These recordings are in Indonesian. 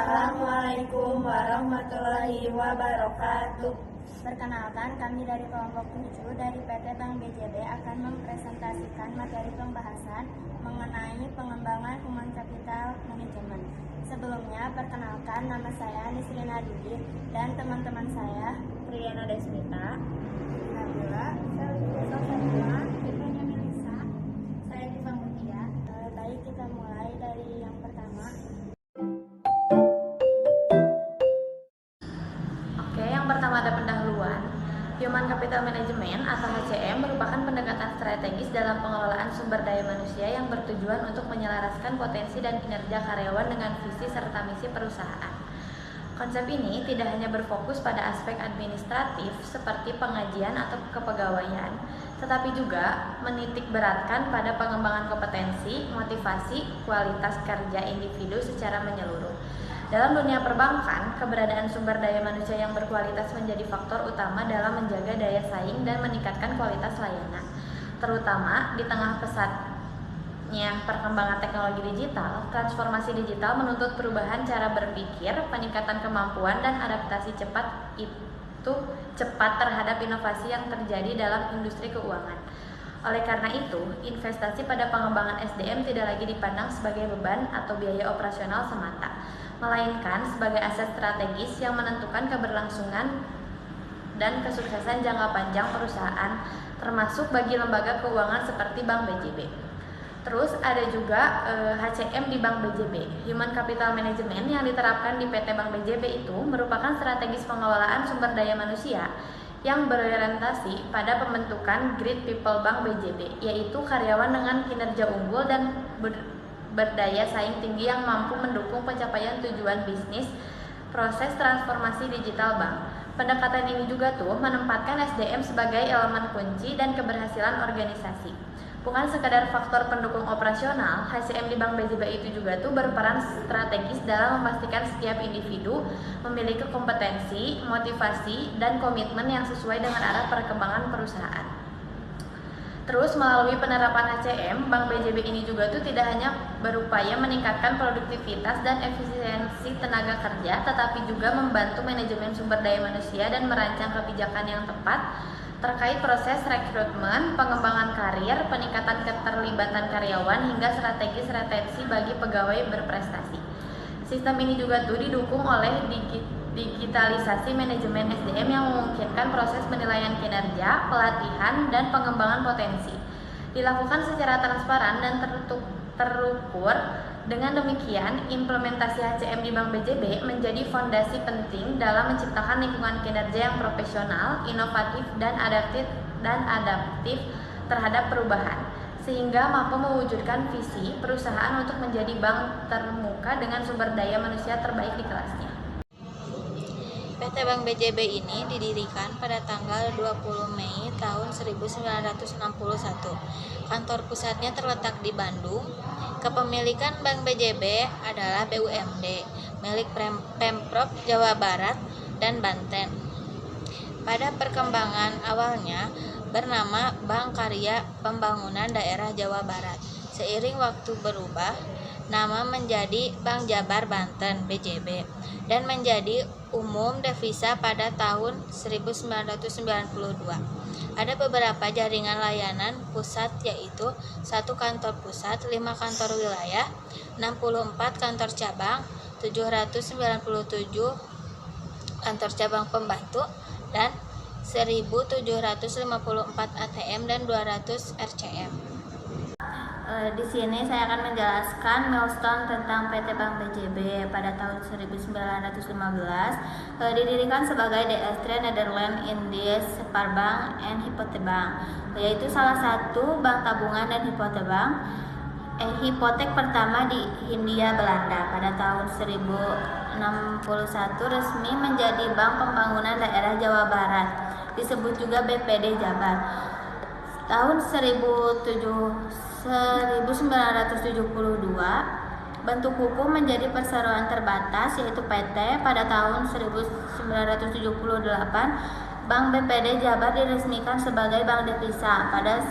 Assalamualaikum warahmatullahi wabarakatuh. Perkenalkan, kami dari kelompok 7 dari PT Bank BJB akan mempresentasikan materi pembahasan mengenai pengembangan human capital management. Sebelumnya, perkenalkan, nama saya Nisrina Didi dan teman-teman saya Triana Desmita, Nabila, Sofia, Ivania Melisa, saya Diva Mutia. Baik, kita mulai dari yang pertama. Yang pertama ada pendahuluan. Human Capital Management atau HCM merupakan pendekatan strategis dalam pengelolaan sumber daya manusia yang bertujuan untuk menyelaraskan potensi dan kinerja karyawan dengan visi serta misi perusahaan. Konsep ini tidak hanya berfokus pada aspek administratif seperti pengajian atau kepegawaian, tetapi juga menitik beratkan pada pengembangan kompetensi, motivasi, kualitas kerja individu secara menyeluruh. Dalam dunia perbankan, keberadaan sumber daya manusia yang berkualitas menjadi faktor utama dalam menjaga daya saing dan meningkatkan kualitas layanan. Terutama di tengah pesatnya perkembangan teknologi digital, transformasi digital menuntut perubahan cara berpikir, peningkatan kemampuan dan adaptasi cepat terhadap inovasi yang terjadi dalam industri keuangan. Oleh karena itu, investasi pada pengembangan SDM tidak lagi dipandang sebagai beban atau biaya operasional semata, melainkan sebagai aset strategis yang menentukan keberlangsungan dan kesuksesan jangka panjang perusahaan, termasuk bagi lembaga keuangan seperti Bank BJB. Terus ada juga HCM di Bank BJB. Human Capital Management yang diterapkan di PT Bank BJB itu merupakan strategis pengelolaan sumber daya manusia yang berorientasi pada pembentukan Great People Bank BJB, yaitu karyawan dengan kinerja unggul dan berdaya saing tinggi yang mampu mendukung pencapaian tujuan bisnis proses transformasi digital bank. Pendekatan ini juga menempatkan SDM sebagai elemen kunci dan keberhasilan organisasi. Bukan sekadar faktor pendukung operasional, HCM di Bank BJB itu juga berperan strategis dalam memastikan setiap individu memiliki kompetensi, motivasi, dan komitmen yang sesuai dengan arah perkembangan perusahaan. Terus melalui penerapan HCM, Bank BJB ini juga tidak hanya berupaya meningkatkan produktivitas dan efisiensi tenaga kerja, tetapi juga membantu manajemen sumber daya manusia dan merancang kebijakan yang tepat terkait proses rekrutmen, pengembangan karir, peningkatan keterlibatan karyawan, hingga strategis retensi bagi pegawai berprestasi. Sistem ini juga didukung oleh digitalisasi manajemen SDM yang memungkinkan proses penilaian kinerja, pelatihan, dan pengembangan potensi. Dilakukan secara transparan dan terukur. Dengan demikian, implementasi HCM di Bank BJB menjadi fondasi penting dalam menciptakan lingkungan kinerja yang profesional, inovatif, dan adaptif terhadap perubahan, sehingga mampu mewujudkan visi perusahaan untuk menjadi bank termuka dengan sumber daya manusia terbaik di kelasnya. PT Bank BJB ini didirikan pada tanggal 20 Mei tahun 1961. Kantor pusatnya terletak di Bandung. Kepemilikan Bank BJB adalah BUMD, milik Pemprov Jawa Barat dan Banten. Pada perkembangan awalnya bernama Bank Karya Pembangunan Daerah Jawa Barat. Seiring waktu berubah, nama menjadi Bank Jabar Banten (BJB) dan menjadi umum devisa pada tahun 1992. Ada beberapa jaringan layanan pusat, yaitu 1 kantor pusat, 5 kantor wilayah, 64 kantor cabang, 797 kantor cabang pembantu, dan 1.754 ATM dan 200 RCM. Di sini saya akan menjelaskan milestone tentang PT Bank BJB pada tahun 1915. Didirikan sebagai The Austrian Netherlands Indies Sparbank and Hypotheekbank, yaitu salah satu bank tabungan dan hipotek pertama di Hindia Belanda. Pada tahun 1061 resmi menjadi Bank Pembangunan Daerah Jawa Barat, disebut juga BPD Jabar. Tahun 1972 bentuk hukum menjadi perseroan terbatas, yaitu PT. Pada tahun 1978 Bank BPD Jabar diresmikan sebagai bank devisa. Pada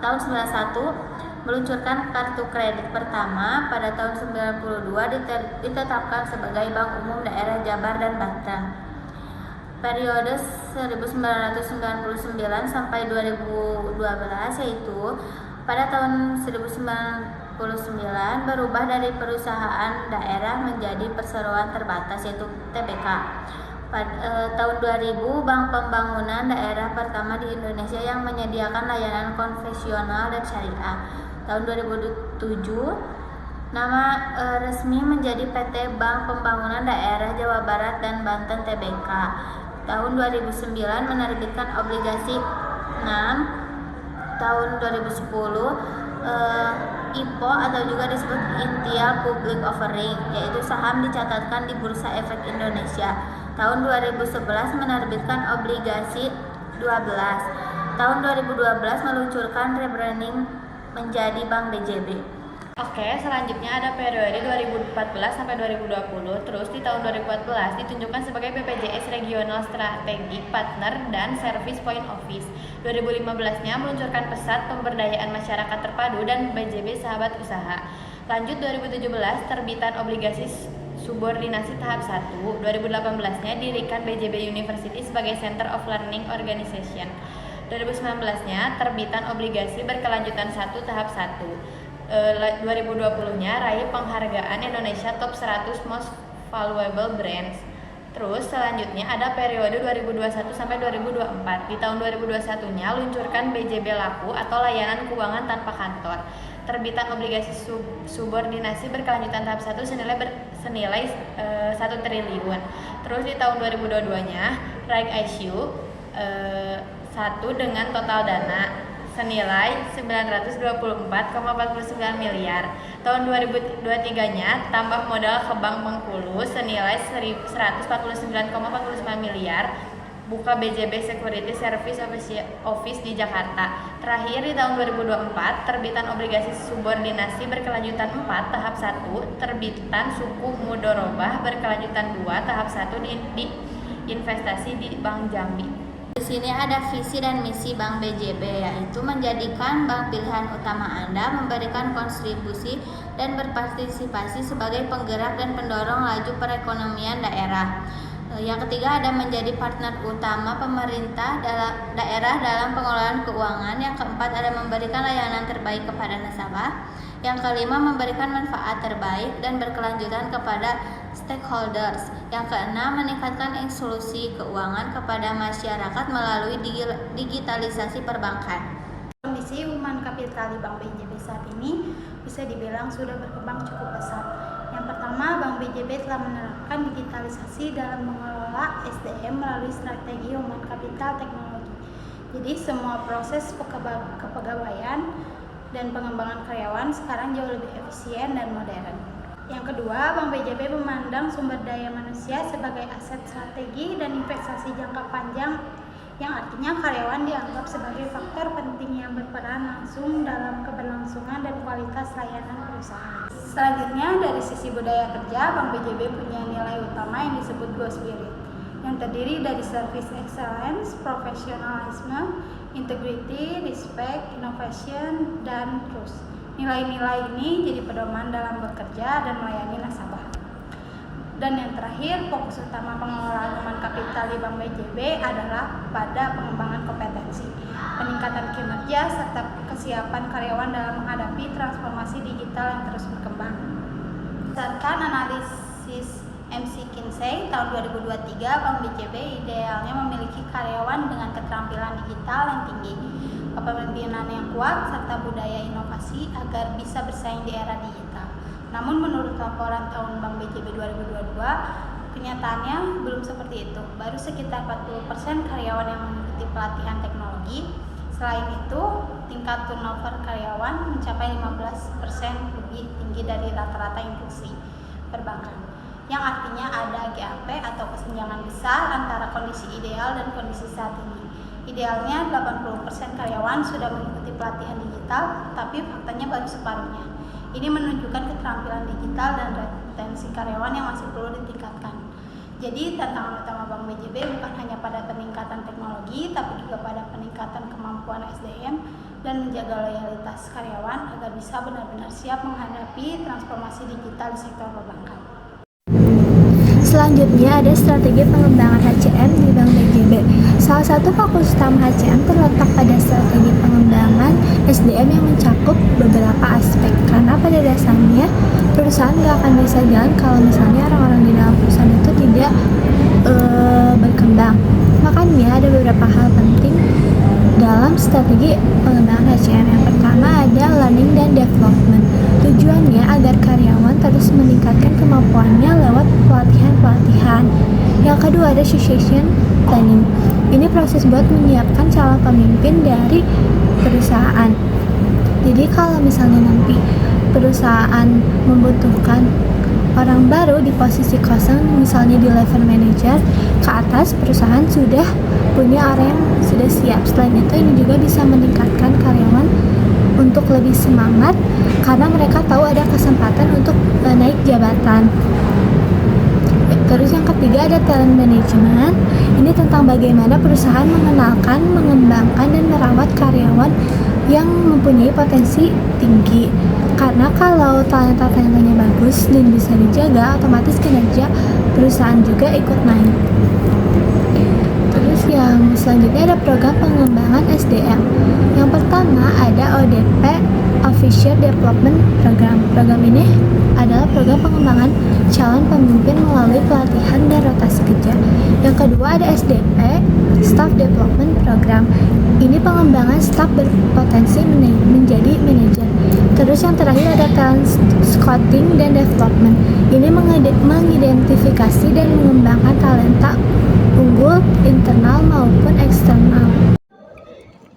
tahun 91 meluncurkan kartu kredit pertama pada tahun 92 ditetapkan sebagai Bank Umum Daerah Jabar dan Banten. Periode 1999 sampai 2012 yaitu pada tahun 1999 berubah dari perusahaan daerah menjadi perseroan terbatas yaitu TBK. Pada tahun 2000 Bank Pembangunan Daerah pertama di Indonesia yang menyediakan layanan konvensional dan syariah. Tahun 2007 nama resmi menjadi PT Bank Pembangunan Daerah Jawa Barat dan Banten TBK. Tahun 2009 menerbitkan obligasi 6. Tahun 2010 IPO atau juga disebut Initial Public Offering, yaitu saham dicatatkan di Bursa Efek Indonesia. Tahun 2011 menerbitkan obligasi 12. Tahun 2012 meluncurkan rebranding menjadi Bank BJB. Oke, selanjutnya ada periode 2014 sampai 2020. Terus di tahun 2014 ditunjukkan sebagai BPJS Regional Strategic Partner dan Service Point Office. 2015-nya meluncurkan pesat pemberdayaan masyarakat terpadu dan BJB Sahabat Usaha. Lanjut 2017 terbitan obligasi subordinasi tahap 1. 2018-nya dirikan BJB University sebagai Center of Learning Organization. 2019-nya terbitan obligasi berkelanjutan 1 tahap 1. 2020-nya raih penghargaan Indonesia Top 100 Most Valuable Brands. Terus selanjutnya ada periode 2021 sampai 2024. Di tahun 2021-nya luncurkan BJB Laku atau layanan keuangan tanpa kantor. Terbitan obligasi subordinasi berkelanjutan tahap 1 senilai 1 triliun. Terus di tahun 2022-nya raih issue 1 dengan total dana senilai 924,49 miliar. Tahun 2023-nya tambah modal ke Bank Bengkulu senilai 149,49 miliar. Buka BJB Security Service Office di Jakarta. Terakhir di tahun 2024 terbitan obligasi subordinasi berkelanjutan 4 tahap 1, terbitan suku mudorobah berkelanjutan 2 tahap 1 di investasi di Bank Jambi. Di sini ada visi dan misi Bank BJB, yaitu menjadikan bank pilihan utama Anda, memberikan kontribusi dan berpartisipasi sebagai penggerak dan pendorong laju perekonomian daerah. Yang ketiga ada menjadi partner utama pemerintah daerah dalam pengelolaan keuangan. Yang keempat ada memberikan layanan terbaik kepada nasabah. Yang kelima memberikan manfaat terbaik dan berkelanjutan kepada stakeholders. Yang keenam meningkatkan inklusi keuangan kepada masyarakat melalui digitalisasi perbankan. Kondisi human capital di Bank BJB saat ini bisa dibilang sudah berkembang cukup pesat. Yang pertama, Bank BJB telah menerapkan digitalisasi dalam mengelola SDM melalui strategi human capital teknologi. Jadi semua proses kepegawaian dan pengembangan karyawan sekarang jauh lebih efisien dan modern. Yang kedua, Bank BJB memandang sumber daya manusia sebagai aset strategi dan investasi jangka panjang, yang artinya karyawan dianggap sebagai faktor penting yang berperan langsung dalam keberlangsungan dan kualitas layanan perusahaan. Selanjutnya, dari sisi budaya kerja, Bank BJB punya nilai utama yang disebut Go Spirit, yang terdiri dari service excellence, profesionalisme, integrity, respect, innovation, dan trust. Nilai-nilai ini jadi pedoman dalam bekerja dan melayani nasabah. Dan yang terakhir, fokus utama pengelolaan human capital di Bank BJB adalah pada pengembangan kompetensi, peningkatan kinerja, serta kesiapan karyawan dalam menghadapi transformasi digital yang terus berkembang. Berdasarkan analisis McKinsey tahun 2023, Bank BJB idealnya memiliki karyawan dengan keterampilan digital yang tinggi, kepemimpinan yang kuat, serta budaya inovasi agar bisa bersaing di era digital. Namun menurut laporan tahun Bank BJB 2022, kenyataannya belum seperti itu. Baru sekitar 40% karyawan yang mengikuti pelatihan teknologi. Selain itu, tingkat turnover karyawan mencapai 15% lebih tinggi dari rata-rata industri perbankan, yang artinya ada gap atau kesenjangan besar antara kondisi ideal dan kondisi saat ini. Idealnya 80% karyawan sudah mengikuti pelatihan digital, tapi faktanya baru separuhnya. Ini menunjukkan keterampilan digital dan retensi karyawan yang masih perlu ditingkatkan. Jadi tantangan utama Bank BJB bukan hanya pada peningkatan teknologi, tapi juga pada peningkatan kemampuan SDM, dan menjaga loyalitas karyawan agar bisa benar-benar siap menghadapi transformasi digital di sektor perbankan. Selanjutnya ada strategi pengembangan HCM di Bank BJB. Salah satu fokus utama HCM terletak pada strategi pengembangan SDM yang mencakup beberapa aspek. Karena pada dasarnya perusahaan nggak akan bisa jalan kalau misalnya orang-orang di dalam perusahaan itu tidak berkembang. Makanya ada beberapa hal penting dalam strategi pengembangan HCM. Yang pertama ada learning dan development. Tujuannya agar karyawan terus meningkatkan kemampuannya lewat pelatihan-pelatihan. Yang kedua ada succession planning. Ini proses buat menyiapkan calon pemimpin dari perusahaan. Jadi kalau misalnya nanti perusahaan membutuhkan orang baru di posisi kosong, misalnya di level manager ke atas, perusahaan sudah punya orang yang sudah siap. Selain itu ini juga bisa meningkatkan karyawan untuk lebih semangat karena mereka tahu ada kesempatan untuk naik jabatan. Terus yang ketiga ada talent management. Ini tentang bagaimana perusahaan mengenalkan, mengembangkan, dan merawat karyawan yang mempunyai potensi tinggi. Karena kalau talenta-talentanya bagus dan bisa dijaga, otomatis kinerja perusahaan juga ikut naik. Terus yang selanjutnya ada program pengembangan SDM. Yang pertama ada ODP, Officer Development Program. Program ini adalah program pengembangan calon pemimpin melalui pelatihan dan rotasi kerja. Yang kedua ada SDP, Staff Development Program. Ini pengembangan staf berpotensi menjadi manajer. Terus yang terakhir ada Talent Scouting dan Development. Ini mengidentifikasi dan mengembangkan talenta unggul internal maupun eksternal.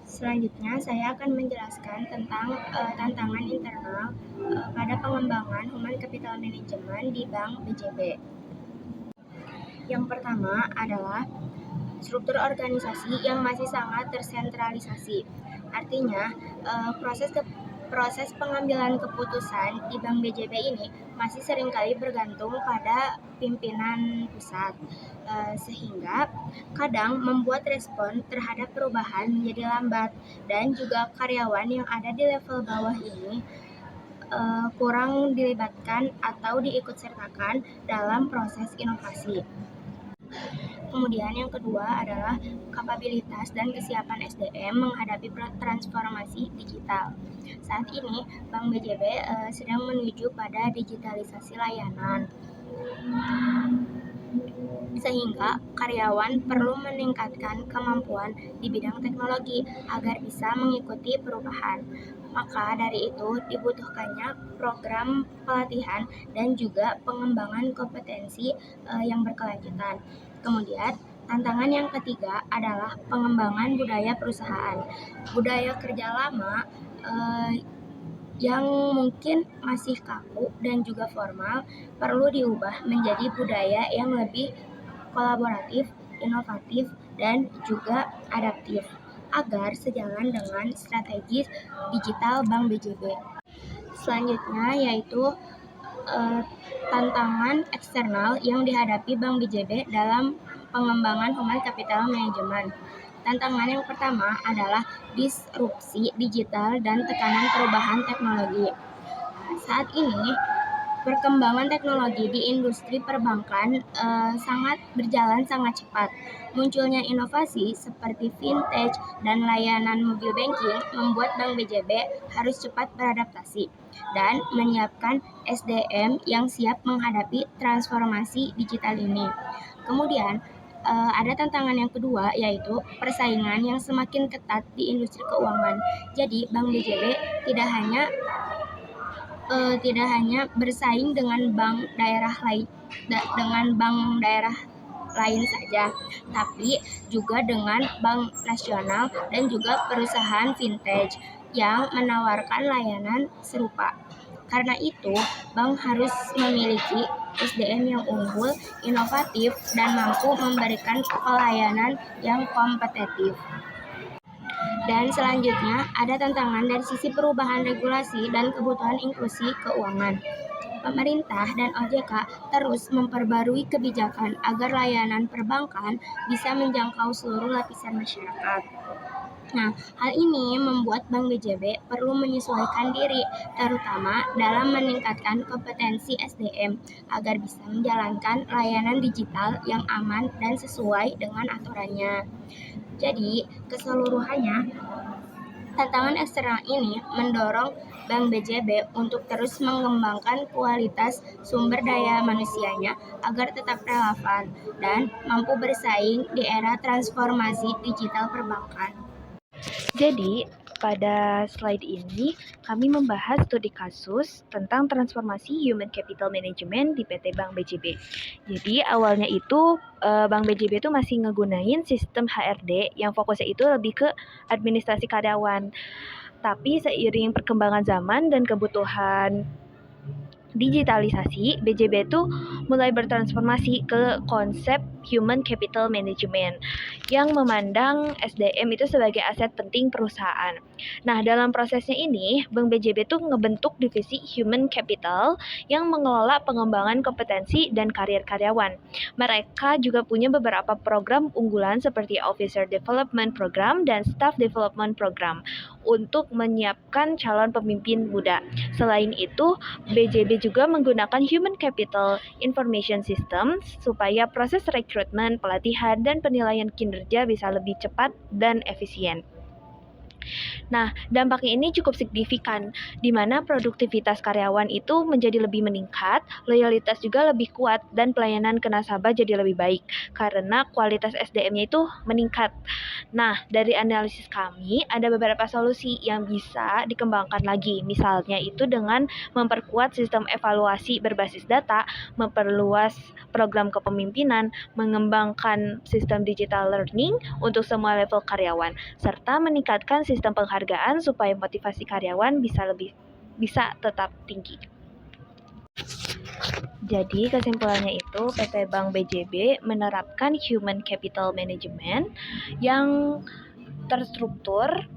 Selanjutnya, saya akan menjelaskan tentang tantangan internal pada pengembangan Human Capital Management di Bank BJB. Yang pertama adalah struktur organisasi yang masih sangat tersentralisasi. Artinya, proses pengambilan keputusan di Bank BJB ini masih seringkali bergantung pada pimpinan pusat, sehingga kadang membuat respon terhadap perubahan menjadi lambat, dan juga karyawan yang ada di level bawah ini kurang dilibatkan atau diikutsertakan dalam proses inovasi. Kemudian yang kedua adalah kapabilitas dan kesiapan SDM menghadapi transformasi digital. Saat ini Bank BJB sedang menuju pada digitalisasi layanan, sehingga karyawan perlu meningkatkan kemampuan di bidang teknologi agar bisa mengikuti perubahan. Maka dari itu dibutuhkannya program pelatihan dan juga pengembangan kompetensi yang berkelanjutan. Kemudian tantangan yang ketiga adalah pengembangan budaya perusahaan. Budaya kerja lama yang mungkin masih kaku dan juga formal perlu diubah menjadi budaya yang lebih kolaboratif, inovatif, dan juga adaptif agar sejalan dengan strategi digital Bank BJB. Selanjutnya yaitu tantangan eksternal yang dihadapi Bank BJB dalam pengembangan Human Capital Management. Tantangan yang pertama adalah disrupsi digital dan tekanan perubahan teknologi. Saat ini, perkembangan teknologi di industri perbankan berjalan sangat cepat. Munculnya inovasi seperti fintech dan layanan mobile banking membuat Bank BJB harus cepat beradaptasi dan menyiapkan SDM yang siap menghadapi transformasi digital ini. Kemudian, ada tantangan yang kedua yaitu persaingan yang semakin ketat di industri keuangan. Jadi, Bank BJB tidak hanya bersaing dengan bank daerah lain saja, tapi juga dengan bank nasional dan juga perusahaan fintech yang menawarkan layanan serupa. Karena itu, bank harus memiliki SDM yang unggul, inovatif, dan mampu memberikan pelayanan yang kompetitif. Dan selanjutnya, ada tantangan dari sisi perubahan regulasi dan kebutuhan inklusi keuangan. Pemerintah dan OJK terus memperbarui kebijakan agar layanan perbankan bisa menjangkau seluruh lapisan masyarakat. Nah, hal ini membuat Bank BJB perlu menyesuaikan diri, terutama dalam meningkatkan kompetensi SDM agar bisa menjalankan layanan digital yang aman dan sesuai dengan aturannya. Jadi, keseluruhannya, tantangan eksternal ini mendorong Bank BJB untuk terus mengembangkan kualitas sumber daya manusianya agar tetap relevan dan mampu bersaing di era transformasi digital perbankan. Jadi, pada slide ini kami membahas studi kasus tentang transformasi Human Capital Management di PT Bank BJB. Jadi, awalnya itu Bank BJB itu masih ngegunain sistem HRD yang fokusnya itu lebih ke administrasi karyawan. Tapi seiring perkembangan zaman dan kebutuhan digitalisasi, BJB itu mulai bertransformasi ke konsep Human Capital Management yang memandang SDM itu sebagai aset penting perusahaan. Nah, dalam prosesnya ini, Bank BJB itu ngebentuk divisi Human Capital yang mengelola pengembangan kompetensi dan karir karyawan. Mereka juga punya beberapa program unggulan seperti Officer Development Program dan Staff Development Program untuk menyiapkan calon pemimpin muda. Selain itu, BJB juga menggunakan Human Capital Information System supaya proses rekrutmen, pelatihan, dan penilaian kinerja bisa lebih cepat dan efisien. Nah, dampaknya ini cukup signifikan, di mana produktivitas karyawan itu menjadi lebih meningkat, loyalitas juga lebih kuat, dan pelayanan ke nasabah jadi lebih baik, karena kualitas SDM-nya itu meningkat. Nah, dari analisis kami, ada beberapa solusi yang bisa dikembangkan lagi, misalnya itu dengan memperkuat sistem evaluasi berbasis data, memperluas program kepemimpinan, mengembangkan sistem digital learning untuk semua level karyawan, serta meningkatkan sistem penghargaan supaya motivasi karyawan bisa tetap tinggi. Jadi kesimpulannya itu PT Bank BJB menerapkan Human Capital Management yang terstruktur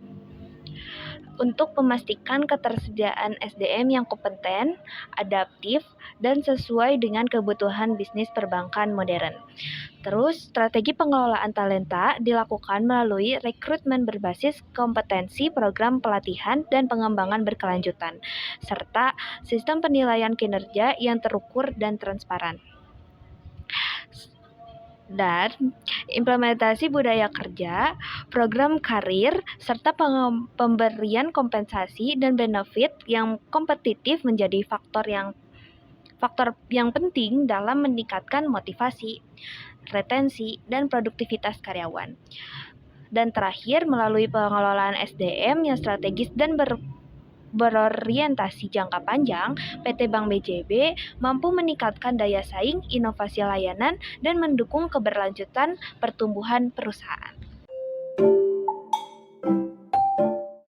untuk memastikan ketersediaan SDM yang kompeten, adaptif, dan sesuai dengan kebutuhan bisnis perbankan modern. Terus, strategi pengelolaan talenta dilakukan melalui rekrutmen berbasis kompetensi, program pelatihan, dan pengembangan berkelanjutan, serta sistem penilaian kinerja yang terukur dan transparan. Dan implementasi budaya kerja, program karir, serta pemberian kompensasi dan benefit yang kompetitif menjadi faktor yang penting dalam meningkatkan motivasi, retensi, dan produktivitas karyawan. Dan terakhir, melalui pengelolaan SDM yang strategis dan berorientasi jangka panjang, PT Bank BJB mampu meningkatkan daya saing, inovasi layanan, dan mendukung keberlanjutan pertumbuhan perusahaan.